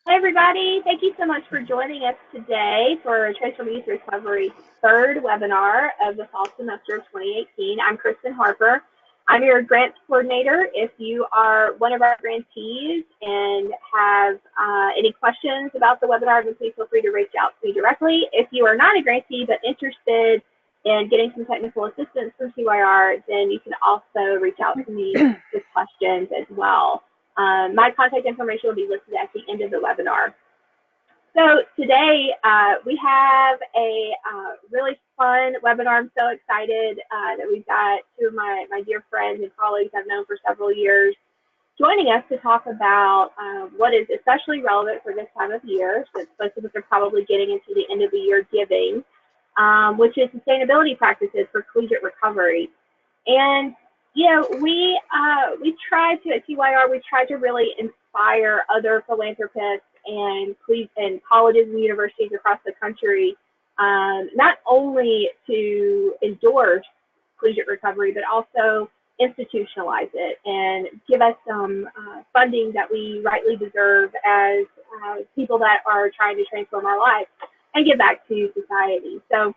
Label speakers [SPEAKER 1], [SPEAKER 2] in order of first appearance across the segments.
[SPEAKER 1] Hey everybody, thank you so much for joining us today for Transform Youth Recovery third webinar of the fall semester of 2018. I'm Kristen Harper. I'm your grants coordinator. If you are one of our grantees and have any questions about the webinar, then please feel free to reach out to me directly. If you are not a grantee but interested in getting some technical assistance from TYR, then you can also reach out to me with questions as well. My contact information will be listed at the end of the webinar. So today we have a really fun webinar. I'm so excited that we've got two of my dear friends and colleagues I've known for several years joining us to talk about what is especially relevant for this time of year, since most of us are probably getting into the end of the year giving, which is sustainability practices for collegiate recovery. And you know, we try to, at TYR, we try to really inspire other philanthropists and colleges and universities across the country, not only to endorse collegiate recovery, but also institutionalize it and give us some funding that we rightly deserve as people that are trying to transform our lives and give back to society. So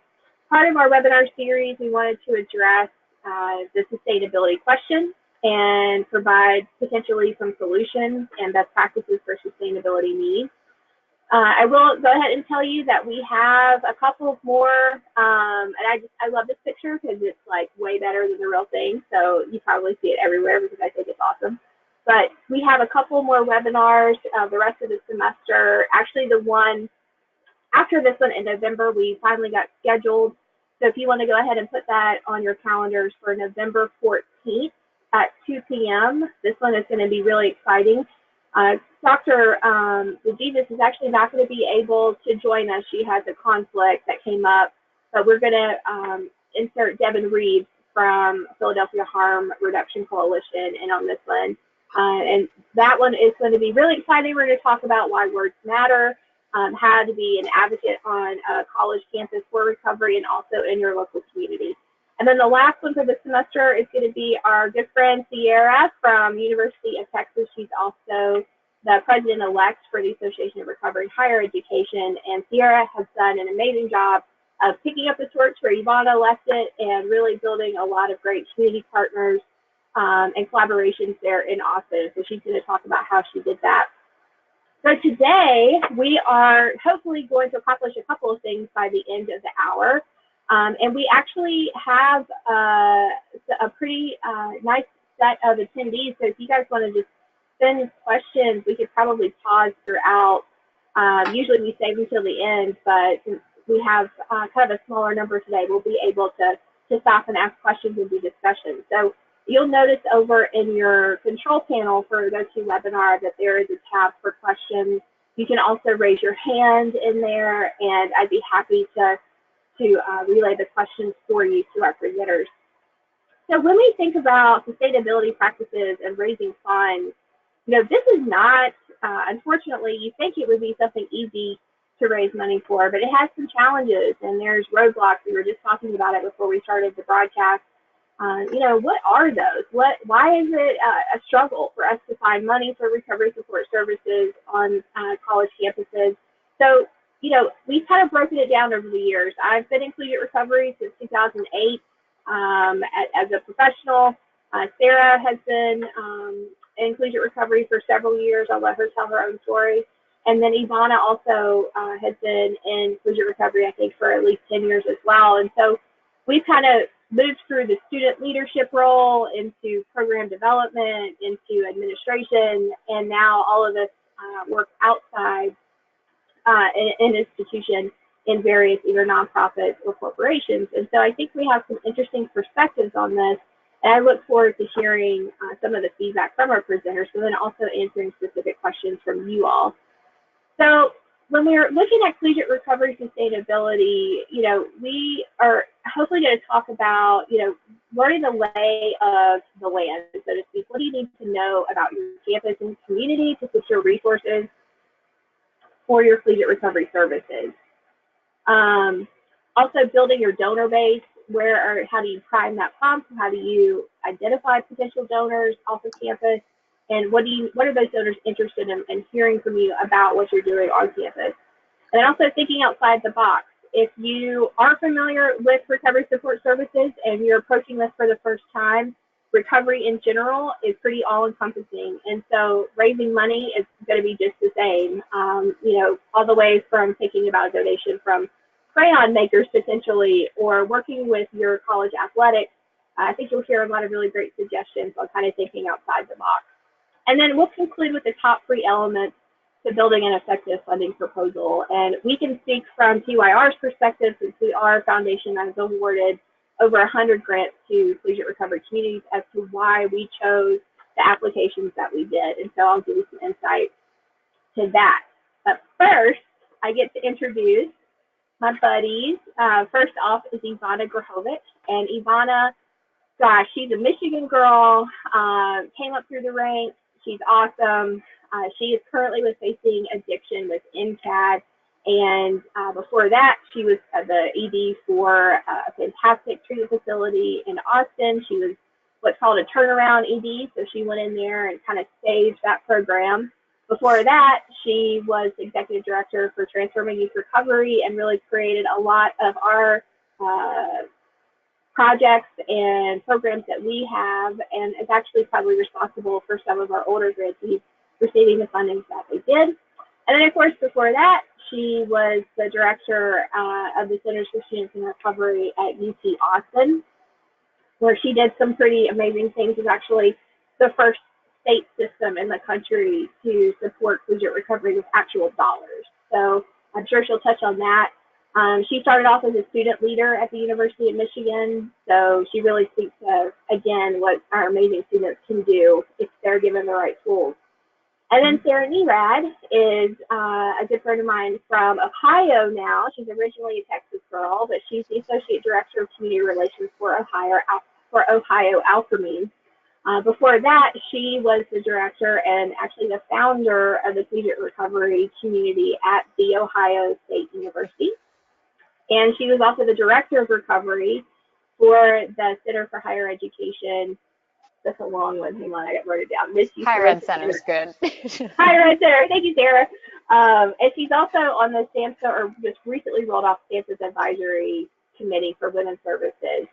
[SPEAKER 1] part of our webinar series, we wanted to address the sustainability question and provide potentially some solutions and best practices for sustainability needs. I will go ahead and tell you that we have a couple more, and I love this picture because it's like way better than the real thing, so you probably see it everywhere because I think it's awesome. But we have a couple more webinars the rest of the semester. Actually, the one after this one in November, we finally got scheduled. So if you want to go ahead and put that on your calendars for November 14th at 2 p.m., this one is going to be really exciting. Dr. DeJesus is actually not going to be able to join us. She has a conflict that came up, but we're going to insert Devin Reeves from Philadelphia Harm Reduction Coalition in on this one. And that one is going to be really exciting. We're going to talk about why words matter. How to be an advocate on a college campus for recovery and also in your local community. And then the last one for the semester is going to be our good friend Sierra from University of Texas. She's also the president-elect for the Association of Recovery Higher Education. And Sierra has done an amazing job of picking up the torch where Ivana left it and really building a lot of great community partners and collaborations there in Austin. So she's going to talk about how she did that. So today, we are hopefully going to accomplish a couple of things by the end of the hour. And we actually have a pretty nice set of attendees. So if you guys want to just send questions, we could probably pause throughout. Usually we save until the end, but since we have kind of a smaller number today, we'll be able to stop and ask questions and do discussion. So you'll notice over in your control panel for GoToWebinar that there is a tab for questions. You can also raise your hand in there, and I'd be happy to relay the questions for you to our presenters. So when we think about sustainability practices and raising funds, you know, this is not, unfortunately, you think it would be something easy to raise money for, but it has some challenges, and there's roadblocks. We were just talking about it before we started the broadcast. You know, what are those? Why is it a struggle for us to find money for recovery support services on college campuses? So, you know, we've kind of broken it down over the years. I've been in collegiate recovery since 2008 as a professional. Sarah has been in collegiate recovery for several years. I'll let her tell her own story. And then Ivana also has been in collegiate recovery, I think, for at least 10 years as well. And so we've kind of moved through the student leadership role into program development, into administration, and now all of us work outside an institution in various either nonprofits or corporations. And so I think we have some interesting perspectives on this, and I look forward to hearing some of the feedback from our presenters, but then also answering specific questions from you all. So when we're looking at collegiate recovery sustainability, you know, we are hopefully going to talk about, you know, learning the lay of the land, so to speak. What do you need to know about your campus and community to secure resources for your collegiate recovery services? Also building your donor base. How do you prime that pump? How do you identify potential donors off of campus? And what are those donors interested in hearing from you about what you're doing on campus? And then also thinking outside the box. If you are familiar with recovery support services and you're approaching this for the first time, recovery in general is pretty all-encompassing. And so raising money is going to be just the same, all the way from thinking about a donation from crayon makers potentially, or working with your college athletics. I think you'll hear a lot of really great suggestions on kind of thinking outside the box. And then we'll conclude with the top 3 elements to building an effective funding proposal. And we can speak from TYR's perspective, since we are a foundation that has awarded over 100 grants to collegiate recovery communities, as to why we chose the applications that we did. And so I'll give you some insight to that. But first, I get to introduce my buddies. First off is Ivana Grahovac. And Ivana, gosh, she's a Michigan girl, came up through the ranks. She's awesome. She is currently facing addiction with NCAD. And before that, she was the ED for a fantastic treatment facility in Austin. She was what's called a turnaround ED. So she went in there and kind of saved that program. Before that, she was executive director for Transforming Youth Recovery and really created a lot of our projects and programs that we have, and is actually probably responsible for some of our older grantees receiving the funding that they did. And then, of course, before that, she was the director of the Centers for Students in Recovery at UT Austin, where she did some pretty amazing things. It was actually the first state system in the country to support collegiate recovery with actual dollars. So I'm sure she'll touch on that. She started off as a student leader at the University of Michigan, so she really speaks to, again, what our amazing students can do if they're given the right tools. And then Sarah Nerad is a good friend of mine from Ohio now. She's originally a Texas girl, but she's the Associate Director of Community Relations for Ohio Alkermes. Before that, she was the director and actually the founder of the collegiate recovery community at The Ohio State University. And she was also the director of recovery for the Center for Higher Education. That's a long one. Hang on, I got wrote it down.
[SPEAKER 2] Higher Ed Center is good.
[SPEAKER 1] Higher Ed Center. Thank you, Sarah. And she's also on the SAMHSA, or just recently rolled off SAMHSA's advisory committee for women's services.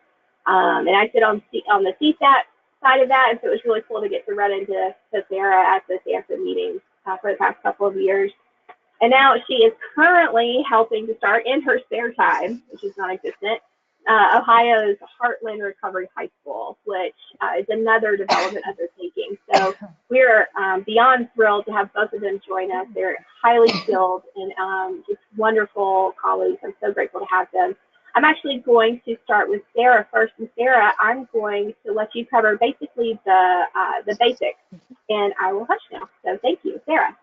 [SPEAKER 1] And I sit on the CSAT side of that, and so it was really cool to get to run into Sarah at the SAMHSA meetings for the past couple of years. And now she is currently helping to start in her spare time, which is non-existent, Ohio's Heartland Recovery High School, which is another development undertaking. So we're beyond thrilled to have both of them join us. They're highly skilled and just wonderful colleagues. I'm so grateful to have them. I'm actually going to start with Sarah first. And Sarah, I'm going to let you cover basically the basics, and I will hush now. So thank you, Sarah.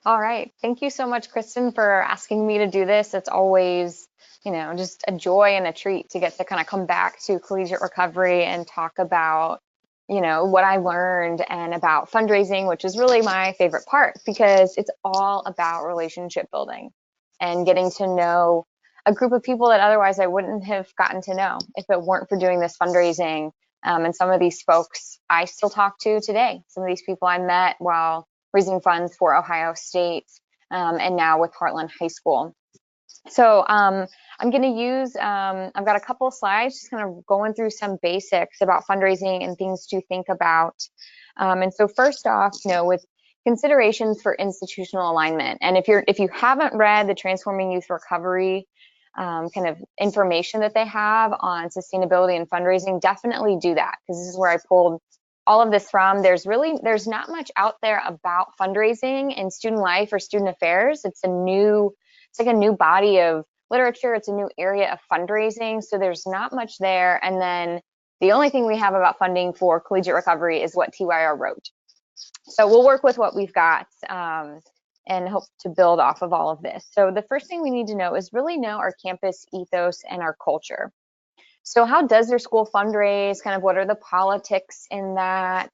[SPEAKER 2] All right. Thank you so much, Kristen, for asking me to do this. It's always, just a joy and a treat to get to kind of come back to collegiate recovery and talk about, what I learned and about fundraising, which is really my favorite part, because it's all about relationship building and getting to know a group of people that otherwise I wouldn't have gotten to know if it weren't for doing this fundraising. And some of these folks I still talk to today. Some of these people I met while raising funds for Ohio State, and now with Heartland High School. So I'm going to use, I've got a couple of slides just kind of going through some basics about fundraising and things to think about. And so first off, with considerations for institutional alignment. And if you haven't read the Transforming Youth Recovery kind of information that they have on sustainability and fundraising, definitely do that, because this is where I pulled all of this from. There's not much out there about fundraising in student life or student affairs. It's like a new body of literature. It's a new area of fundraising. So there's not much there. And then the only thing we have about funding for collegiate recovery is what TYR wrote. So we'll work with what we've got and hope to build off of all of this. So the first thing we need to know is really know our campus ethos and our culture. So how does your school fundraise? Kind of what are the politics in that?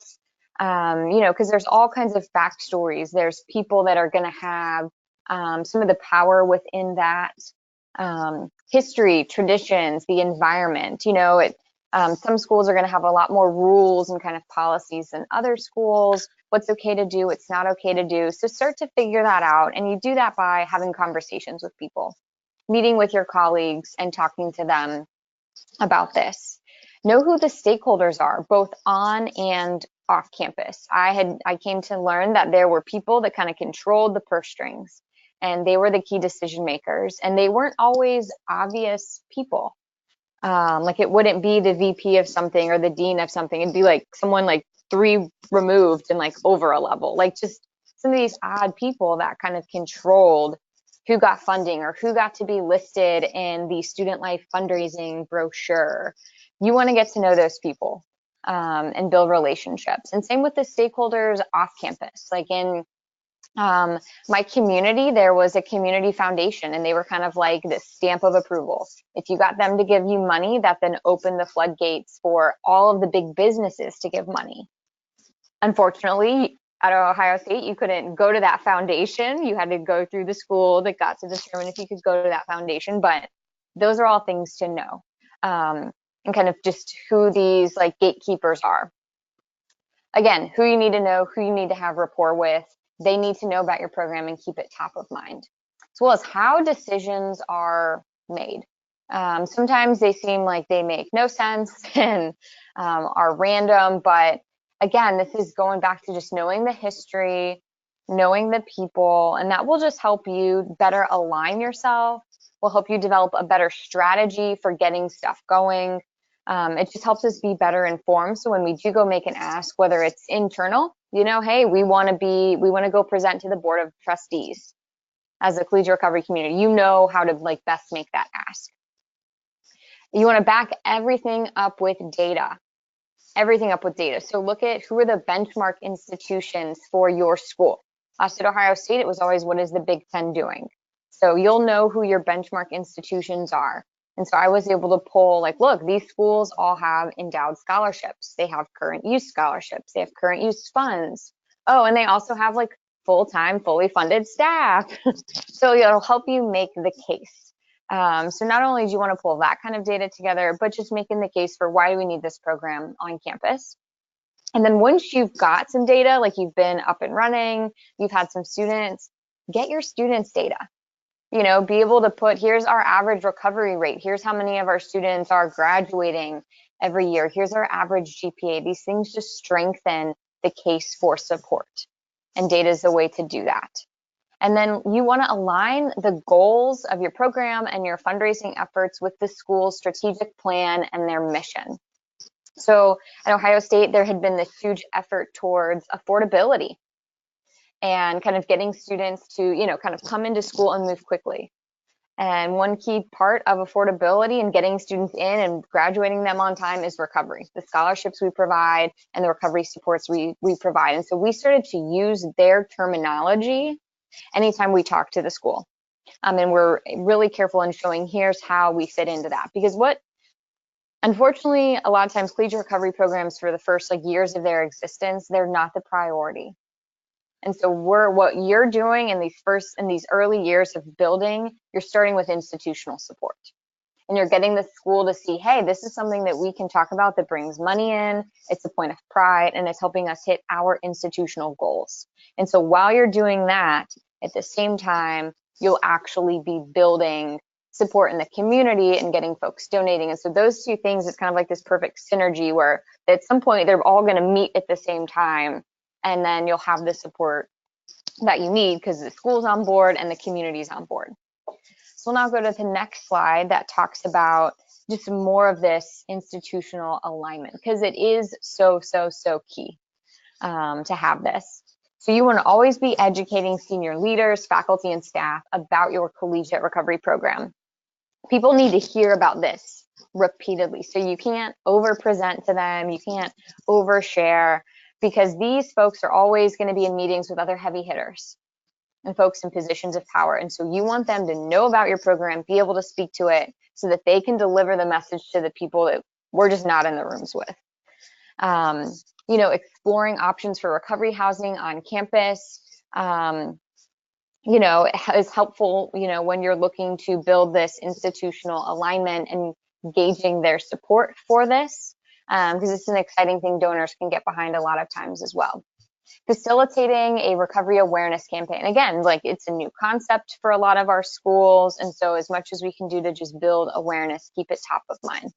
[SPEAKER 2] Because there's all kinds of backstories. There's people that are going to have some of the power within that, history, traditions, the environment. Some schools are going to have a lot more rules and kind of policies than other schools. what's okay to do, what's not okay to do. So start to figure that out. And you do that by having conversations with people, meeting with your colleagues and talking to them about this. Know who the stakeholders are, both on and off campus. I came to learn that there were people that kind of controlled the purse strings, and they were the key decision makers, and they weren't always obvious people. Like it wouldn't be the VP of something or the dean of something. It'd be like someone like 3 removed and like over a level, like just some of these odd people that kind of controlled who got funding or who got to be listed in the student life fundraising brochure. You want to get to know those people and build relationships. And same with the stakeholders off campus. Like in my community, there was a community foundation, and they were kind of like this stamp of approval. If you got them to give you money, that then opened the floodgates for all of the big businesses to give money. Unfortunately, at Ohio State, you couldn't go to that foundation. You had to go through the school that got to determine if you could go to that foundation. But those are all things to know, and kind of just who these like gatekeepers are. Again, who you need to know, who you need to have rapport with. They need to know about your program and keep it top of mind, as well as how decisions are made. Sometimes they seem like they make no sense and are random, but again, this is going back to just knowing the history, knowing the people, and that will just help you better align yourself, will help you develop a better strategy for getting stuff going. It just helps us be better informed. So when we do go make an ask, whether it's internal, you know, hey, we want to go present to the board of trustees as a collegiate recovery community, you know how to like best make that ask. You want to back everything up with data. So look at who are the benchmark institutions for your school. Us at Ohio State, it was always, what is the Big Ten doing? So you'll know who your benchmark institutions are. And so I was able to pull like, look, these schools all have endowed scholarships. They have current use scholarships. They have current use funds. Oh, and they also have like full-time, fully funded staff. So it'll help you make the case. So not only do you want to pull that kind of data together, but just making the case for why do we need this program on campus. And then once you've got some data, like you've been up and running, you've had some students, get your students' data. You know, be able to put, here's our average recovery rate. Here's how many of our students are graduating every year. Here's our average GPA. These things just strengthen the case for support. And data is the way to do that. And then you want to align the goals of your program and your fundraising efforts with the school's strategic plan and their mission. So at Ohio State, there had been this huge effort towards affordability and kind of getting students to, you know, kind of come into school and move quickly. And one key part of affordability and getting students in and graduating them on time is recovery, the scholarships we provide and the recovery supports we provide. And so we started to use their terminology anytime we talk to the school. And we're really careful in showing here's how we fit into that. Because unfortunately, a lot of times collegiate recovery programs for the first like years of their existence, they're not the priority. And so what you're doing in these early years of building, you're starting with institutional support. And you're getting the school to see, hey, this is something that we can talk about that brings money in, it's a point of pride, and it's helping us hit our institutional goals. And so while you're doing that, at the same time, you'll actually be building support in the community and getting folks donating. And so those two things, it's kind of like this perfect synergy where at some point they're all going to meet at the same time. And then you'll have the support that you need because the school's on board and the community's on board. So we'll now go to the next slide that talks about just more of this institutional alignment because it is so key to have this. So you want to always be educating senior leaders, faculty, and staff about your collegiate recovery program. People need to hear about this repeatedly. So you can't over-present to them. You can't overshare because these folks are always going to be in meetings with other heavy hitters and folks in positions of power. And so you want them to know about your program, be able to speak to it so that they can deliver the message to the people that we're just not in the rooms with. You know, exploring options for recovery housing on campus, you know, is helpful, you know, when you're looking to build this institutional alignment and gauging their support for this, because it's an exciting thing donors can get behind a lot of times as well. Facilitating a recovery awareness campaign. Again, like it's a new concept for a lot of our schools. And so as much as we can do to just build awareness, keep it top of mind.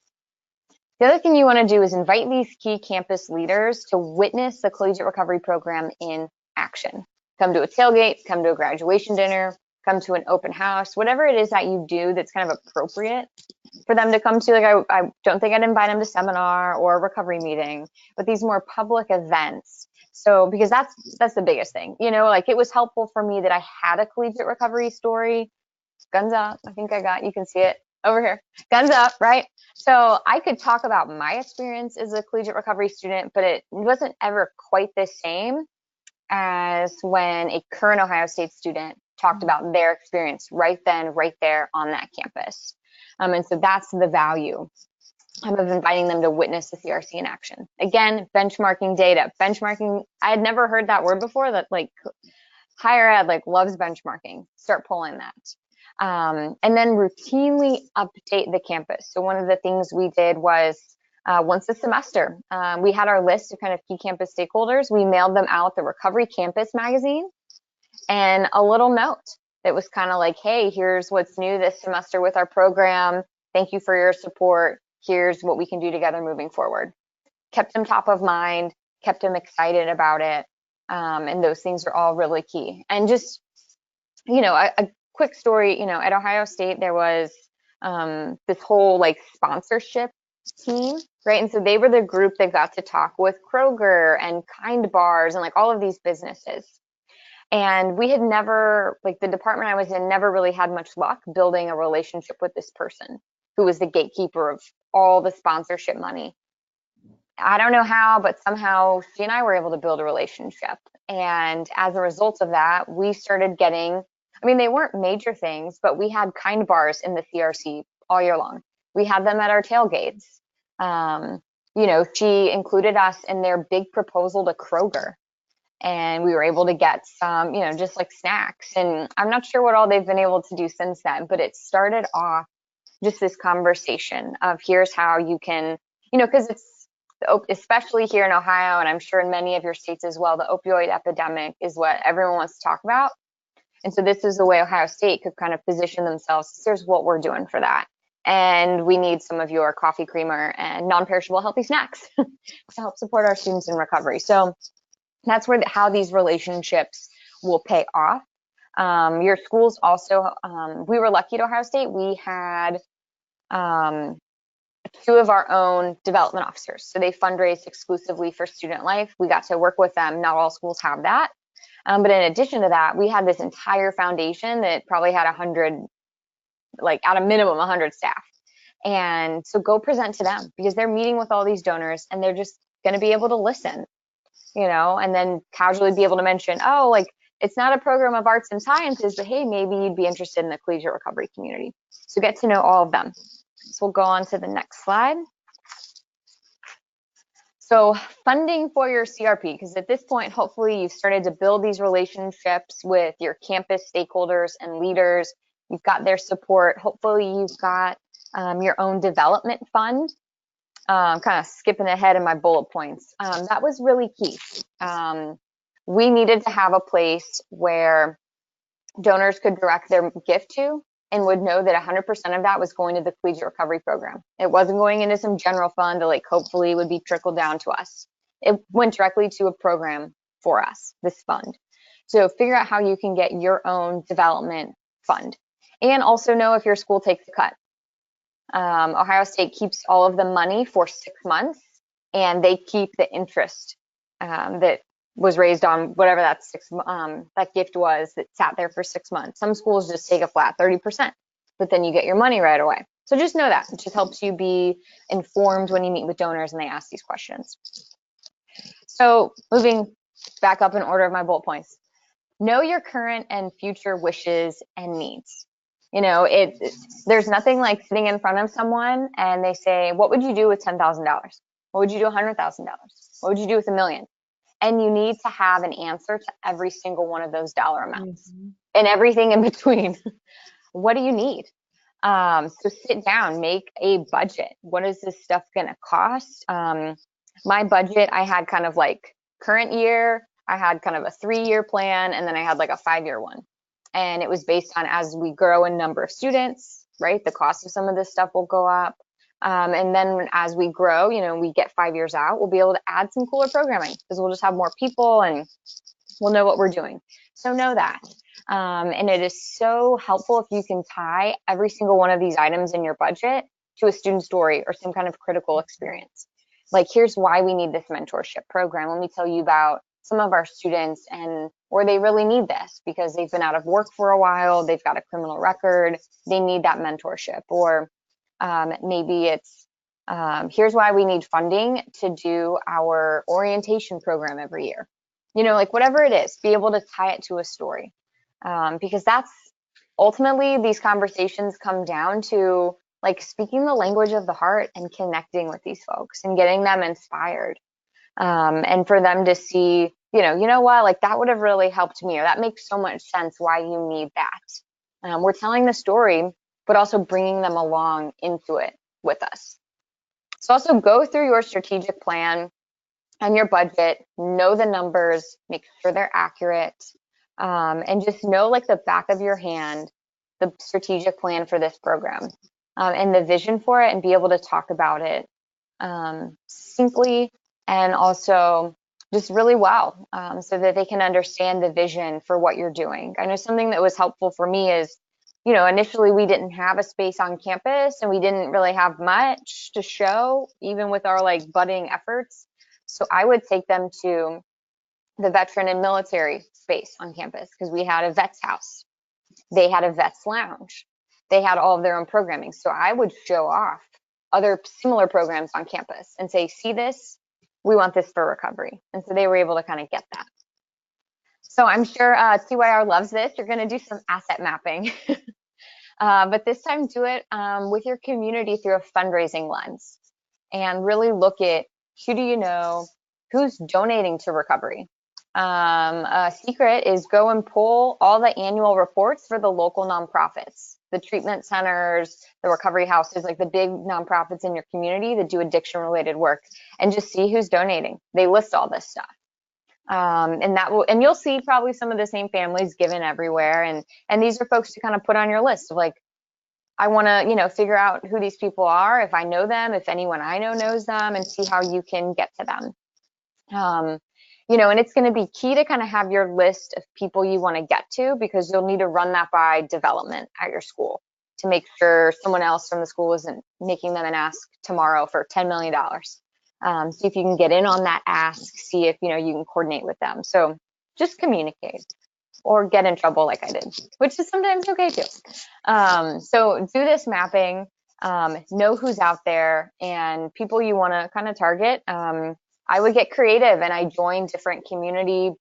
[SPEAKER 2] The other thing you want to do is invite these key campus leaders to witness the Collegiate Recovery Program in action. Come to a tailgate, come to a graduation dinner, come to an open house, whatever it is that you do that's kind of appropriate for them to come to. Like I don't think I'd invite them to seminar or a recovery meeting, but these more public events. So because that's the biggest thing, you know, like it was helpful for me that I had a collegiate recovery story. Guns up, I think you can see it over here. Guns up, right? So I could talk about my experience as a collegiate recovery student, but it wasn't ever quite the same as when a current Ohio State student talked about their experience right then, right there on that campus. And so that's the value of inviting them to witness the CRC in action. Again, benchmarking data. Benchmarking, I had never heard that word before, that like higher ed like loves benchmarking. Start pulling that. And then routinely update the campus. So one of the things we did was once a semester, we had our list of kind of key campus stakeholders. We mailed them out the Recovery Campus magazine and a little note that was kind of like, hey, here's what's new this semester with our program. Thank you for your support. Here's what we can do together moving forward. Kept them top of mind, kept them excited about it. And those things are all really key. And just, you know, a quick story, you know, at Ohio State, there was this whole like sponsorship team, right? And so they were the group that got to talk with Kroger and Kind Bars and like all of these businesses. And we had never, like the department I was in, never really had much luck building a relationship with this person who was the gatekeeper of all the sponsorship money. I don't know how, but somehow she and I were able to build a relationship. And as a result of that, we started getting, I mean, they weren't major things, but we had Kind Bars in the CRC all year long. We had them at our tailgates. You know, she included us in their big proposal to Kroger. And we were able to get some, you know, just like snacks. And I'm not sure what all they've been able to do since then, but it started off just this conversation of here's how you can, you know, because it's, especially here in Ohio, and I'm sure in many of your states as well, the opioid epidemic is what everyone wants to talk about. And so this is the way Ohio State could kind of position themselves. Here's what we're doing for that. And we need some of your coffee creamer and non-perishable healthy snacks to help support our students in recovery. So that's where how these relationships will pay off. Your schools also, we were lucky at Ohio State. We had two of our own development officers. So they fundraised exclusively for student life. We got to work with them. Not all schools have that. But in addition to that, we had this entire foundation that probably had 100, like at a minimum 100 staff. And so go present to them because they're meeting with all these donors and they're just going to be able to listen, you know, and then casually be able to mention, oh, like it's not a program of arts and sciences, but hey, maybe you'd be interested in the collegiate recovery community. So get to know all of them. So we'll go on to the next slide. So funding for your CRP, because at this point, hopefully you've started to build these relationships with your campus stakeholders and leaders. You've got their support. Hopefully you've got your own development fund. Kind of skipping ahead in my bullet points. That was really key. We needed to have a place where donors could direct their gift to and would know that 100% of that was going to the collegiate recovery program. It wasn't going into some general fund that like hopefully would be trickled down to us. It went directly to a program for us, this fund. So figure out how you can get your own development fund and also know if your school takes a cut. Ohio State keeps all of the money for 6 months and they keep the interest that was raised on whatever that gift was that sat there for 6 months. Some schools just take a flat 30%, but then you get your money right away. So just know that. It just helps you be informed when you meet with donors and they ask these questions. So moving back up in order of my bullet points, know your current and future wishes and needs. You know, there's nothing like sitting in front of someone and they say, what would you do with $10,000? What would you do $100,000? What would you do with $1 million? And you need to have an answer to every single one of those dollar amounts and everything in between. What do you need? So sit down, make a budget. What is this stuff going to cost? My budget, I had kind of like current year. I had kind of a 3-year plan, and then I had like a 5-year one. And it was based on, as we grow in number of students, right, the cost of some of this stuff will go up. And then as we grow, you know, we get 5 years out, we'll be able to add some cooler programming because we'll just have more people and we'll know what we're doing. So know that. And it is so helpful if you can tie every single one of these items in your budget to a student story or some kind of critical experience. Like, here's why we need this mentorship program. Let me tell you about some of our students or they really need this because they've been out of work for a while, they've got a criminal record, they need that mentorship. Or maybe it's, here's why we need funding to do our orientation program every year. You know, like whatever it is, be able to tie it to a story. Because that's ultimately, these conversations come down to like speaking the language of the heart and connecting with these folks and getting them inspired. And for them to see, you know what, like that would have really helped me, or that makes so much sense why you need that. We're telling the story, but also bringing them along into it with us. So also go through your strategic plan and your budget, know the numbers, make sure they're accurate, and just know like the back of your hand, the strategic plan for this program and the vision for it, and be able to talk about it succinctly and also just really well, so that they can understand the vision for what you're doing. I know something that was helpful for me is, you know, initially we didn't have a space on campus and we didn't really have much to show, even with our like budding efforts. So I would take them to the veteran and military space on campus because we had a vet's house. They had a vet's lounge. They had all of their own programming. So I would show off other similar programs on campus and say, see this, we want this for recovery. And so they were able to kind of get that. So I'm sure TYR loves this. You're going to do some asset mapping. But this time do it with your community through a fundraising lens and really look at who do you know, who's donating to recovery. A secret is go and pull all the annual reports for the local nonprofits, the treatment centers, the recovery houses, like the big nonprofits in your community that do addiction related work, and just see who's donating. They list all this stuff. And you'll see probably some of the same families given everywhere. And these are folks to kind of put on your list of like, I want to, you know, figure out who these people are, if I know them, if anyone I know knows them, and see how you can get to them. You know, and it's going to be key to kind of have your list of people you want to get to, because you'll need to run that by development at your school to make sure someone else from the school isn't making them an ask tomorrow for $10 million. See if you can get in on that ask, see if, you know, you can coordinate with them. So just communicate or get in trouble like I did, which is sometimes okay too. So do this mapping, know who's out there and people you want to kind of target. I would get creative and I joined different community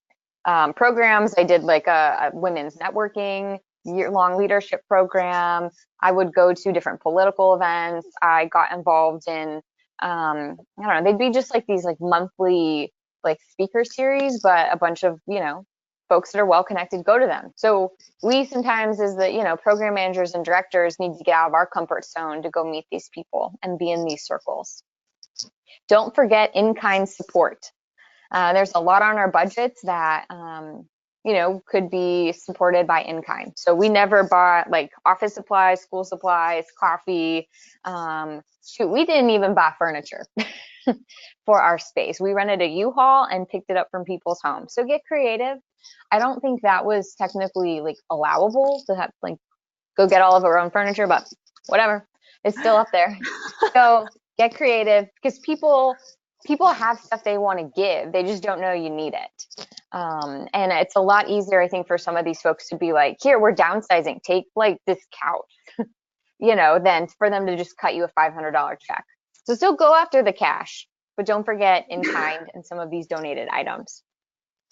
[SPEAKER 2] programs. I did like a women's networking year-long leadership program. I would go to different political events. I got involved in, I don't know, they'd be just like these like monthly like speaker series, but a bunch of, you know, folks that are well connected go to them. So we sometimes as the, you know, program managers and directors need to get out of our comfort zone to go meet these people and be in these circles. Don't forget in-kind support. There's a lot on our budgets that, you know, could be supported by in-kind. So we never bought like office supplies, school supplies, coffee. Shoot, we didn't even buy furniture for our space. We rented a U-Haul and picked it up from people's homes. So get creative. I don't think that was technically like allowable to have like go get all of our own furniture, but whatever, it's still up there. So get creative because people have stuff they want to give. They just don't know you need it. And it's a lot easier, I think, for some of these folks to be like, here, we're downsizing. Take like this couch, you know, than for them to just cut you a $500 check. So still go after the cash, but don't forget in kind and some of these donated items.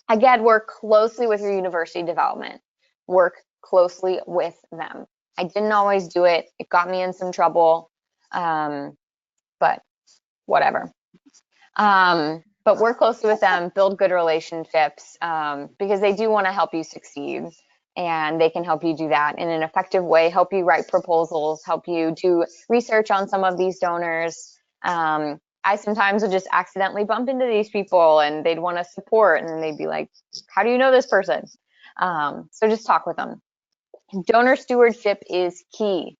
[SPEAKER 2] Again, work closely with your university development. Work closely with them. I didn't always do it. It got me in some trouble, but whatever. But work closely with them, build good relationships, because they do want to help you succeed, and they can help you do that in an effective way, help you write proposals, help you do research on some of these donors. I sometimes would just accidentally bump into these people and they'd want to support and they'd be like, how do you know this person? So just talk with them. Donor stewardship is key.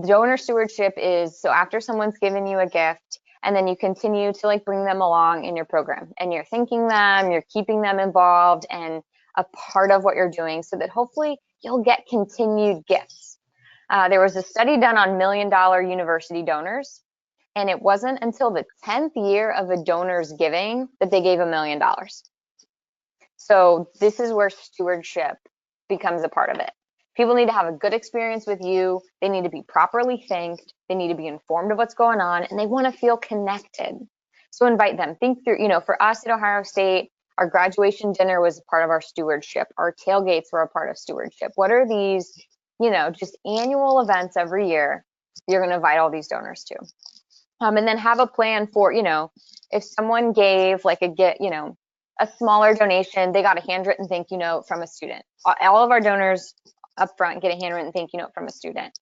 [SPEAKER 2] Donor stewardship is, so after someone's given you a gift and then you continue to like bring them along in your program and you're thanking them, you're keeping them involved and a part of what you're doing so that hopefully you'll get continued gifts. There was a study done on $1 million university donors, and it wasn't until the 10th year of a donor's giving that they gave $1 million. So this is where stewardship becomes a part of it. People need to have a good experience with you. They need to be properly thanked. They need to be informed of what's going on, and they want to feel connected. So invite them. Think through, for us at Ohio State, our graduation dinner was a part of our stewardship. Our tailgates were a part of stewardship. What are these, just annual events every year you're going to invite all these donors to? And then have a plan for, if someone gave like a smaller donation, they got a handwritten thank you note from a student. All of our donors up front get a handwritten thank you note from a student.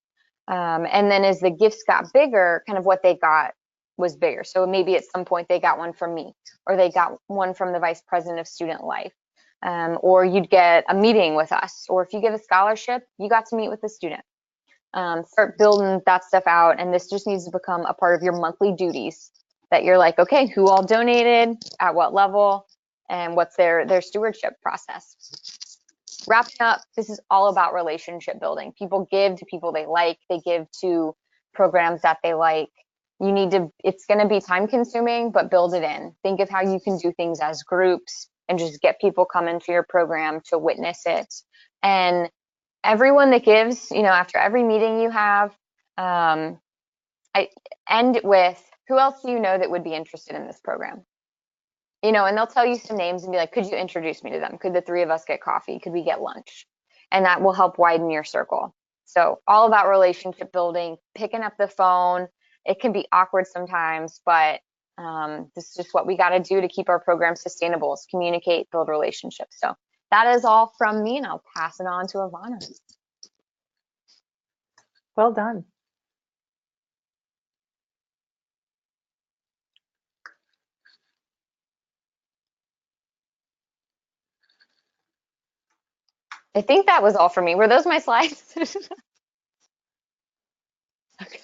[SPEAKER 2] And then as the gifts got bigger, kind of what they got was bigger. So maybe at some point they got one from me, or they got one from the vice president of student life, or you'd get a meeting with us, or if you give a scholarship, you got to meet with the student. Start building that stuff out, and this just needs to become a part of your monthly duties that you're like, okay, who all donated, at what level, and what's their stewardship process. Wrapping up, this is all about relationship building. People give to people they like. They give to programs that they like. It's going to be time consuming, but build it in. Think of how you can do things as groups and just get people coming to your program to witness it. And everyone that gives, after every meeting you have, I end it with, who else do you know that would be interested in this program? And they'll tell you some names and be like, could you introduce me to them? Could the three of us get coffee? Could we get lunch? And that will help widen your circle. So all about relationship building, picking up the phone. It can be awkward sometimes, but this is just what we got to do to keep our program sustainable, is communicate, build relationships. So that is all from me, and I'll pass it on to Ivana.
[SPEAKER 3] Well done.
[SPEAKER 2] I think that was all for me. Were those my slides? Okay.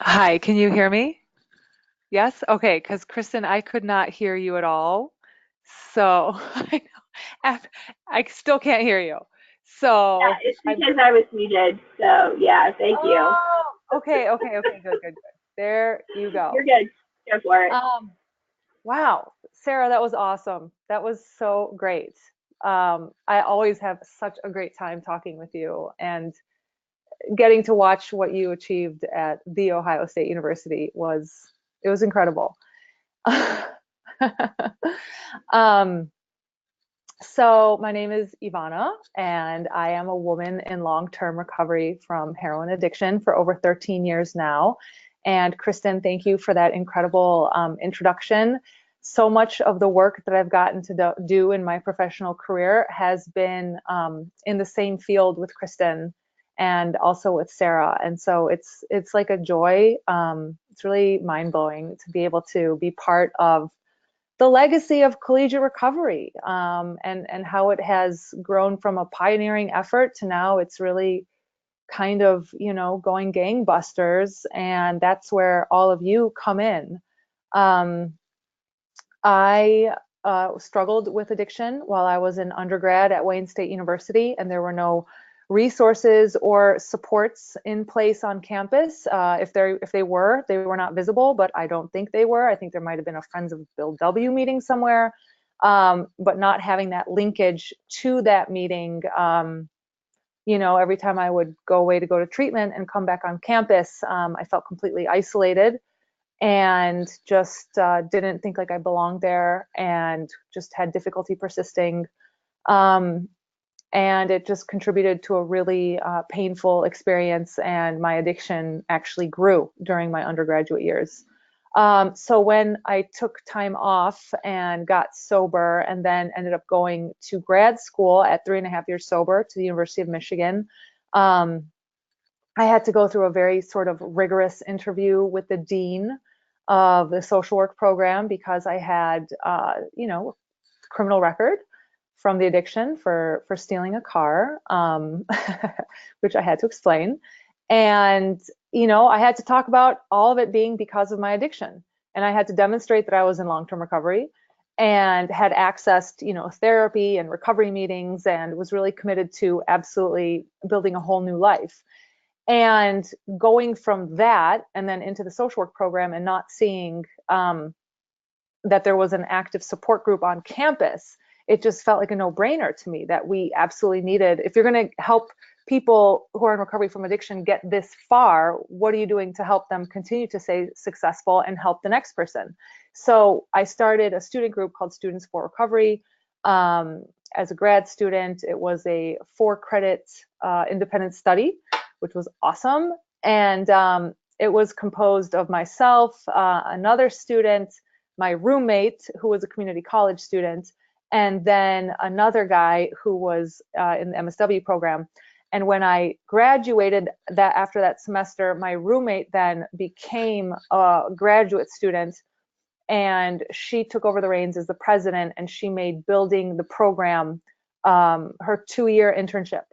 [SPEAKER 3] Hi, can you hear me? Yes? Okay, because Kristen, I could not hear you at all. So I still can't hear you.
[SPEAKER 1] Yeah,
[SPEAKER 3] So
[SPEAKER 1] it's
[SPEAKER 3] I'm,
[SPEAKER 1] because I was muted. So yeah, thank you.
[SPEAKER 3] oh, okay, good. There you
[SPEAKER 1] You're
[SPEAKER 3] go.
[SPEAKER 1] good. Go for it.
[SPEAKER 3] Um, wow, Sarah, that was awesome. That was so great. I always have such a great time talking with you, and getting to watch what you achieved at The Ohio State University was incredible. So my name is Ivana, and I am a woman in long-term recovery from heroin addiction for over 13 years now. And Kristen, thank you for that incredible introduction. So much of the work that I've gotten to do in my professional career has been in the same field with Kristen and also with Sarah. And so it's like a joy. It's really mind-blowing to be able to be part of the legacy of collegiate recovery, and how it has grown from a pioneering effort to now it's really kind of, going gangbusters. And that's where all of you come in. I struggled with addiction while I was an undergrad at Wayne State University, and there were no resources or supports in place on campus. If they were, they were not visible, but I don't think they were. I think there might have been a Friends of Bill W meeting somewhere, but not having that linkage to that meeting. Every time I would go away to go to treatment and come back on campus, I felt completely isolated and just didn't think like I belonged there, and just had difficulty persisting. And it just contributed to a really painful experience, and my addiction actually grew during my undergraduate years. So when I took time off and got sober, and then ended up going to grad school at 3.5 years sober to the University of Michigan, I had to go through a very sort of rigorous interview with the dean of the social work program, because I had, criminal record from the addiction for stealing a car, which I had to explain. And, I had to talk about all of it being because of my addiction. And I had to demonstrate that I was in long-term recovery and had accessed, therapy and recovery meetings, and was really committed to absolutely building a whole new life. And going from that and then into the social work program and not seeing that there was an active support group on campus, it just felt like a no-brainer to me that we absolutely needed, if you're going to help people who are in recovery from addiction get this far, what are you doing to help them continue to stay successful and help the next person? So I started a student group called Students for Recovery. As a grad student, it was a 4-credit independent study, which was awesome. And it was composed of myself, another student, my roommate, who was a community college student, and then another guy who was in the MSW program. And when I graduated after that semester, my roommate then became a graduate student, and she took over the reins as the president, and she made building the program her 2-year internship.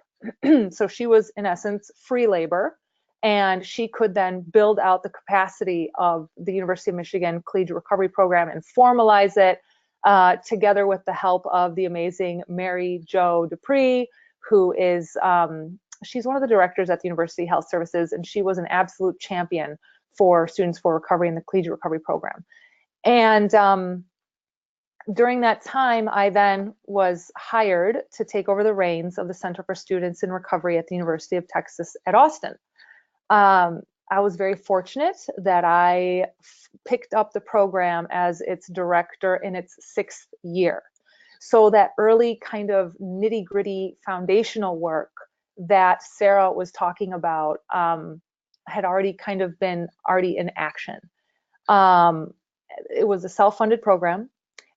[SPEAKER 3] So she was, in essence, free labor, and she could then build out the capacity of the University of Michigan Collegiate Recovery Program and formalize it, together with the help of the amazing Mary Jo Dupree, who is, she's one of the directors at the University Health Services, and she was an absolute champion for Students for Recovery in the Collegiate Recovery Program. And during that time, I then was hired to take over the reins of the Center for Students in Recovery at the University of Texas at Austin. I was very fortunate that I picked up the program as its director in its 6th year. So that early kind of nitty-gritty foundational work that Sarah was talking about had already kind of been in action. It was a self-funded program.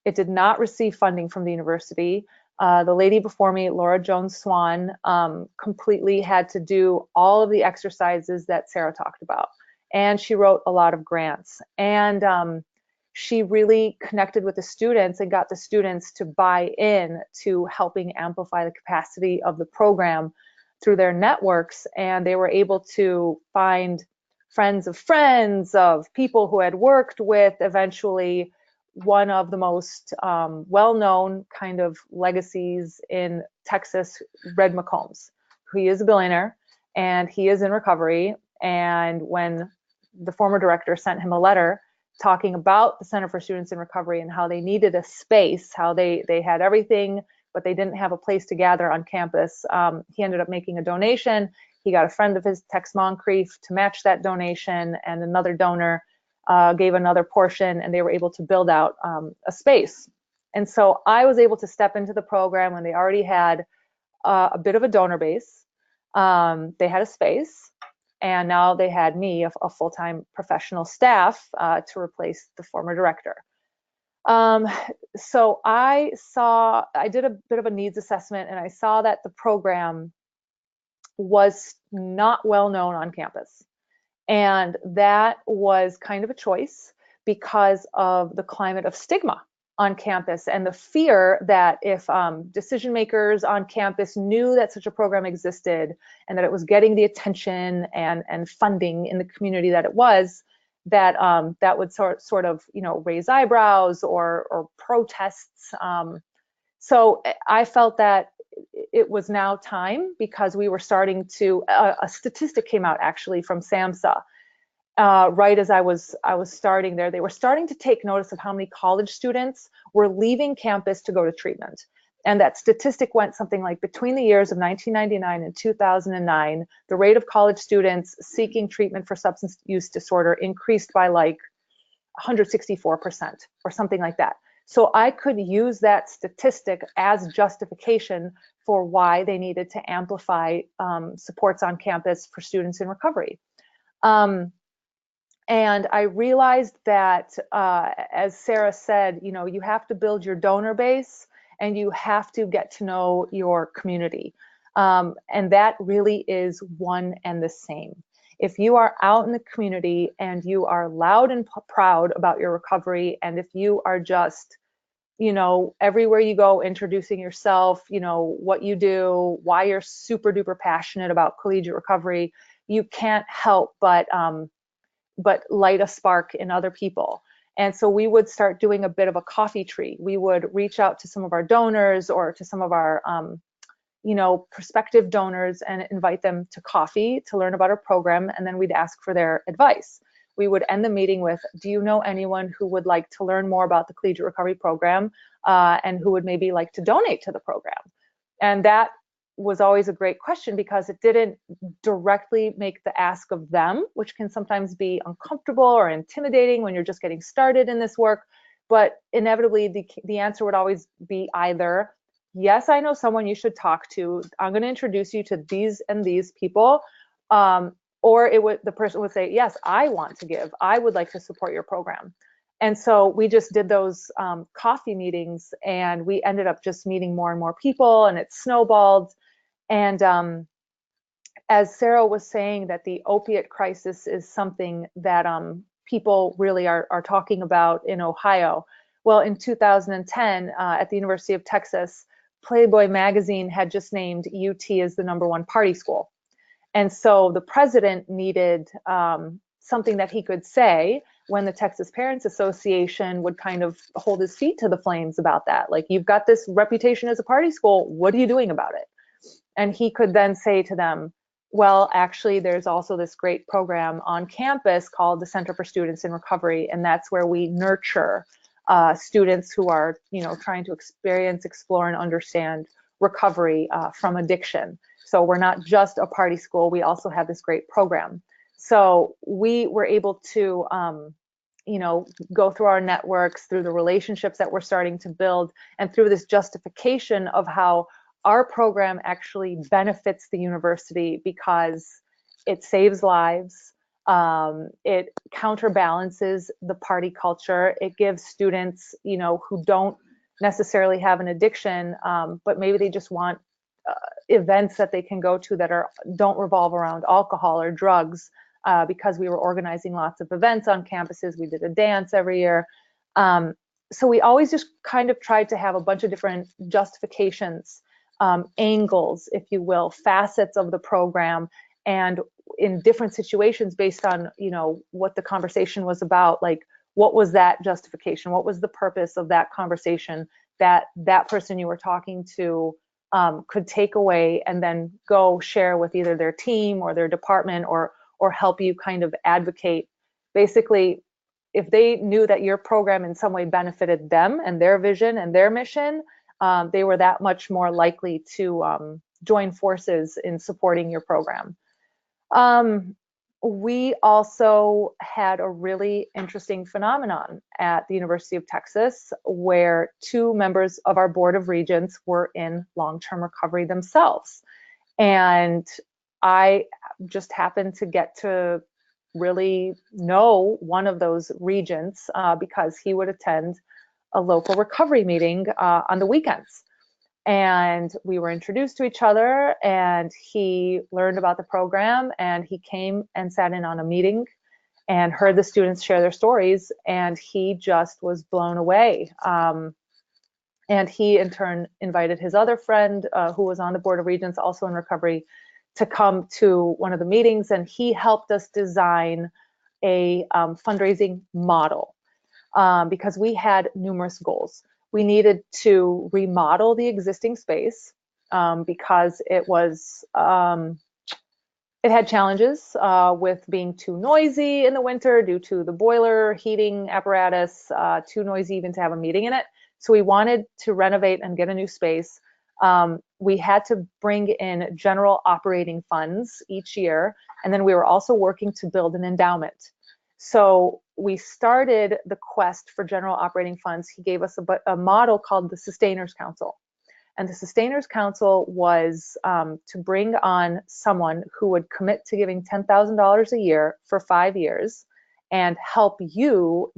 [SPEAKER 3] It did not receive funding from the university. The lady before me, Laura Jones Swan, completely had to do all of the exercises that Sarah talked about. And she wrote a lot of grants. And she really connected with the students and got the students to buy in to helping amplify the capacity of the program through their networks. And they were able to find friends of people who had worked with eventually one of the most well-known kind of legacies in Texas, Red McCombs. He is a billionaire and he is in recovery. And when the former director sent him a letter talking about the Center for Students in Recovery and how they needed a space, how they had everything, but they didn't have a place to gather on campus, he ended up making a donation. He got a friend of his, Tex Moncrief, to match that donation, and another donor gave another portion, and they were able to build out a space. And so I was able to step into the program when they already had a bit of a donor base. They had a space, and now they had me, a full-time professional staff, to replace the former director. So I did a bit of a needs assessment, and I saw that the program was not well known on campus. And that was kind of a choice because of the climate of stigma on campus and the fear that if decision makers on campus knew that such a program existed and that it was getting the attention and funding in the community that it was, that that would sort of, you know, raise eyebrows or protests. So I felt that it was now time, because we were starting to, a statistic came out actually from SAMHSA, right as I was starting there. They were starting to take notice of how many college students were leaving campus to go to treatment. And that statistic went something like, between the years of 1999 and 2009, the rate of college students seeking treatment for substance use disorder increased by like 164% or something like that. So I could use that statistic as justification for why they needed to amplify supports on campus for students in recovery. And I realized that, as Sarah said, you know, you have to build your donor base and you have to get to know your community. And that really is one and the same. If you are out in the community and you are loud and proud about your recovery, and if you are just, you know, everywhere you go introducing yourself, you know, what you do, why you're super duper passionate about collegiate recovery, you can't help but light a spark in other people. And so we would start doing a bit of a coffee tree. We would reach out to some of our donors or to some of our you know, prospective donors and invite them to coffee to learn about our program, and then we'd ask for their advice. We would end the meeting with, do you know anyone who would like to learn more about the Collegiate Recovery Program and who would maybe like to donate to the program? And that was always a great question, because it didn't directly make the ask of them, which can sometimes be uncomfortable or intimidating when you're just getting started in this work. But inevitably, the answer would always be either, yes, I know someone you should talk to. I'm going to introduce you to these and these people. Or the person would say, yes, I want to give. I would like to support your program. And so we just did those coffee meetings, and we ended up just meeting more and more people, and it snowballed. And as Sarah was saying, that the opiate crisis is something that people really are talking about in Ohio. Well, in 2010, at the University of Texas, Playboy magazine had just named UT as the #1 party school. And so the president needed something that he could say when the Texas Parents Association would kind of hold his feet to the flames about that. Like, you've got this reputation as a party school, what are you doing about it? And he could then say to them, well, actually, there's also this great program on campus called the Center for Students in Recovery, and that's where we nurture students who are, you know, trying to experience, explore, and understand recovery from addiction. So we're not just a party school, we also have this great program. So we were able to, you know, go through our networks, through the relationships that we're starting to build, and through this justification of how our program actually benefits the university because it saves lives. It counterbalances the party culture. It gives students, you know, who don't necessarily have an addiction, but maybe they just want events that they can go to that don't revolve around alcohol or drugs, because we were organizing lots of events on campuses. We did a dance every year. So we always just kind of tried to have a bunch of different justifications, angles, if you will, facets of the program, and in different situations based on, you know, what the conversation was about. Like, what was that justification? What was the purpose of that conversation that that person you were talking to could take away and then go share with either their team or their department, or help you kind of advocate. Basically, if they knew that your program in some way benefited them and their vision and their mission, they were that much more likely to join forces in supporting your program. We also had a really interesting phenomenon at the University of Texas where 2 members of our Board of Regents were in long-term recovery themselves. And I just happened to get to really know one of those regents because he would attend a local recovery meeting on the weekends. And we were introduced to each other, and he learned about the program, and he came and sat in on a meeting and heard the students share their stories, and he just was blown away. And he in turn invited his other friend who was on the Board of Regents, also in recovery, to come to one of the meetings, and he helped us design a fundraising model because we had numerous goals. We needed to remodel the existing space because it was it had challenges with being too noisy in the winter due to the boiler heating apparatus, too noisy even to have a meeting in it. So we wanted to renovate and get a new space. We had to bring in general operating funds each year, and then we were also working to build an endowment. So we started the quest for general operating funds. He gave us a model called the Sustainers Council. And the Sustainers Council was to bring on someone who would commit to giving $10,000 a year for 5 years and help you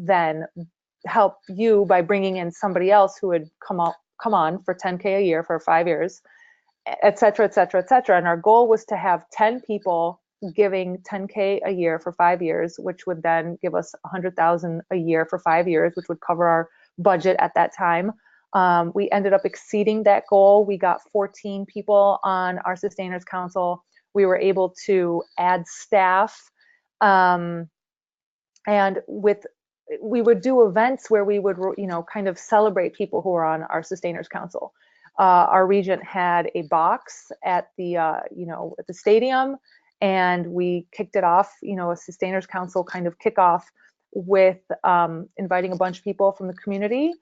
[SPEAKER 3] by bringing in somebody else who would come on for $10K a year for 5 years, et cetera, et cetera, et cetera. And our goal was to have 10 people giving $10K a year for 5 years, which would then give us $100,000 a year for 5 years, which would cover our budget at that time. We ended up exceeding that goal. We got 14 people on our Sustainers Council. We were able to add staff, and we would do events where we would, kind of celebrate people who were on our Sustainers Council. Our regent had a box at the, at the stadium, and we kicked it off, a Sustainers Council kind of kickoff with inviting a bunch of people from the community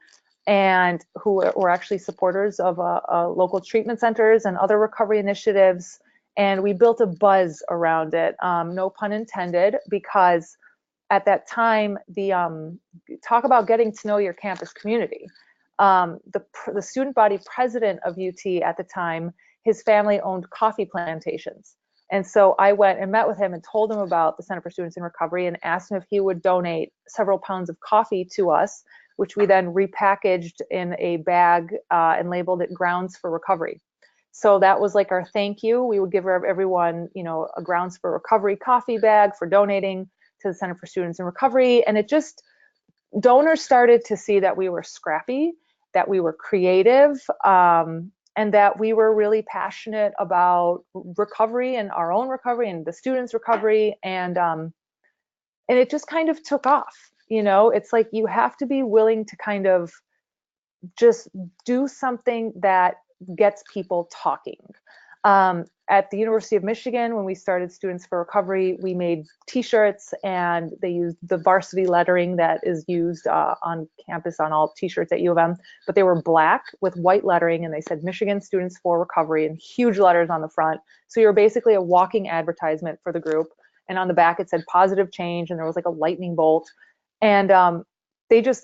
[SPEAKER 3] and who were actually supporters of local treatment centers and other recovery initiatives. And we built a buzz around it, no pun intended, because at that time, talk about getting to know your campus community. The student body president of UT at the time, his family owned coffee plantations. And so I went and met with him and told him about the Center for Students in Recovery and asked him if he would donate several pounds of coffee to us, which we then repackaged in a bag and labeled it Grounds for Recovery. So that was like our thank you. We would give everyone, a Grounds for Recovery coffee bag for donating to the Center for Students in Recovery. And it just, donors started to see that we were scrappy, that we were creative, and that we were really passionate about recovery and our own recovery and the students' recovery. And it just kind of took off. It's like you have to be willing to kind of just do something that gets people talking. At the University of Michigan, when we started Students for Recovery, we made t-shirts, and they used the varsity lettering that is used on campus on all t-shirts at U of M, but they were black with white lettering, and they said Michigan Students for Recovery in huge letters on the front. So you're basically a walking advertisement for the group. And on the back, it said positive change, and there was like a lightning bolt. And